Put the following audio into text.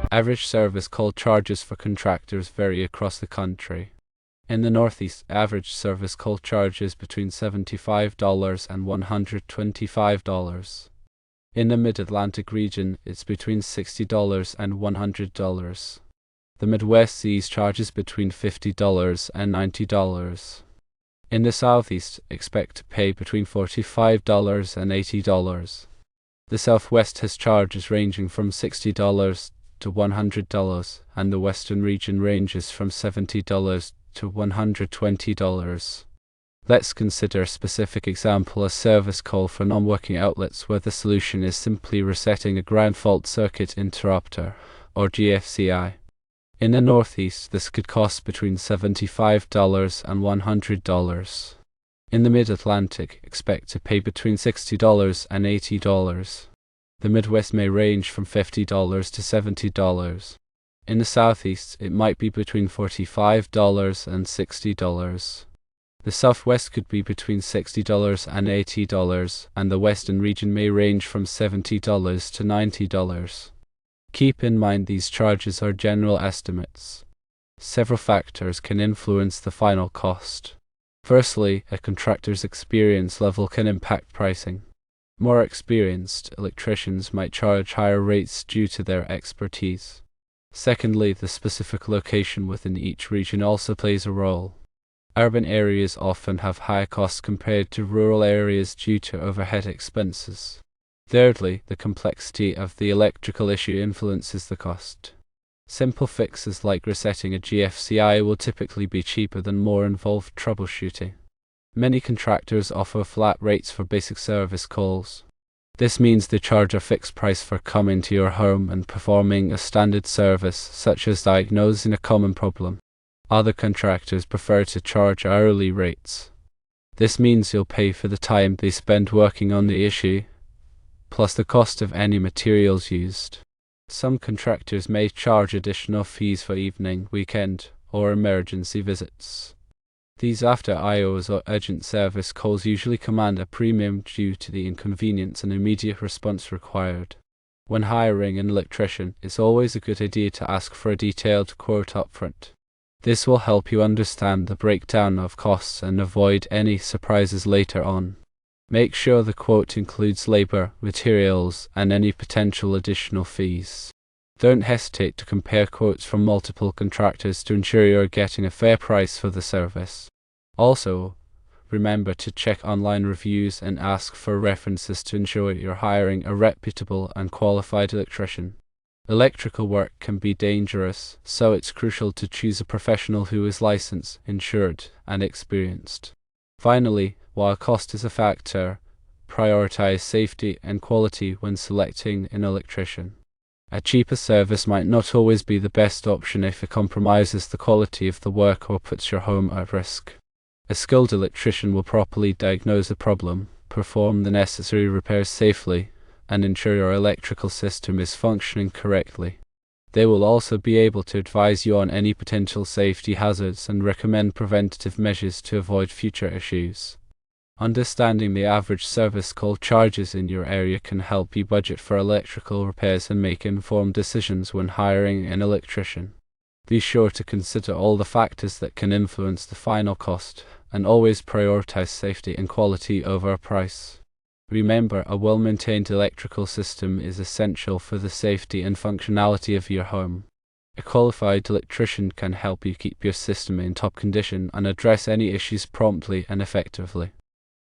Average service call charges for contractors vary across the country. In the Northeast, average service call charges between $75 and $125. In the Mid-Atlantic region, it's between $60 and $100. The Midwest sees charges between $50 and $90. In the Southeast, expect to pay between $45 and $80. The Southwest has charges ranging from $60 to $100, and the Western region ranges from $70 to $120. Let's consider a specific example, a service call for non-working outlets where the solution is simply resetting a ground fault circuit interrupter, or GFCI. In the Northeast, this could cost between $75 and $100. In the Mid-Atlantic, expect to pay between $60 and $80. The Midwest may range from $50 to $70. In the Southeast, it might be between $45 and $60. The Southwest could be between $60 and $80, and the Western region may range from $70 to $90. Keep in mind these charges are general estimates. Several factors can influence the final cost. Firstly, a contractor's experience level can impact pricing. More experienced electricians might charge higher rates due to their expertise. Secondly, the specific location within each region also plays a role. Urban areas often have higher costs compared to rural areas due to overhead expenses. Thirdly, the complexity of the electrical issue influences the cost. Simple fixes like resetting a GFCI will typically be cheaper than more involved troubleshooting. Many contractors offer flat rates for basic service calls. This means they charge a fixed price for coming to your home and performing a standard service, such as diagnosing a common problem. Other contractors prefer to charge hourly rates. This means you'll pay for the time they spend working on the issue, plus the cost of any materials used. Some contractors may charge additional fees for evening, weekend, or emergency visits. These after-hours or urgent service calls usually command a premium due to the inconvenience and immediate response required. When hiring an electrician, it's always a good idea to ask for a detailed quote upfront. This will help you understand the breakdown of costs and avoid any surprises later on. Make sure the quote includes labor, materials, and any potential additional fees. Don't hesitate to compare quotes from multiple contractors to ensure you're getting a fair price for the service. Also, remember to check online reviews and ask for references to ensure you're hiring a reputable and qualified electrician. Electrical work can be dangerous, so it's crucial to choose a professional who is licensed, insured, and experienced. Finally, while cost is a factor, prioritize safety and quality when selecting an electrician. A cheaper service might not always be the best option if it compromises the quality of the work or puts your home at risk. A skilled electrician will properly diagnose the problem, perform the necessary repairs safely, and ensure your electrical system is functioning correctly. They will also be able to advise you on any potential safety hazards and recommend preventative measures to avoid future issues. Understanding the average service call charges in your area can help you budget for electrical repairs and make informed decisions when hiring an electrician. Be sure to consider all the factors that can influence the final cost, and always prioritize safety and quality over price. Remember, a well-maintained electrical system is essential for the safety and functionality of your home. A qualified electrician can help you keep your system in top condition and address any issues promptly and effectively.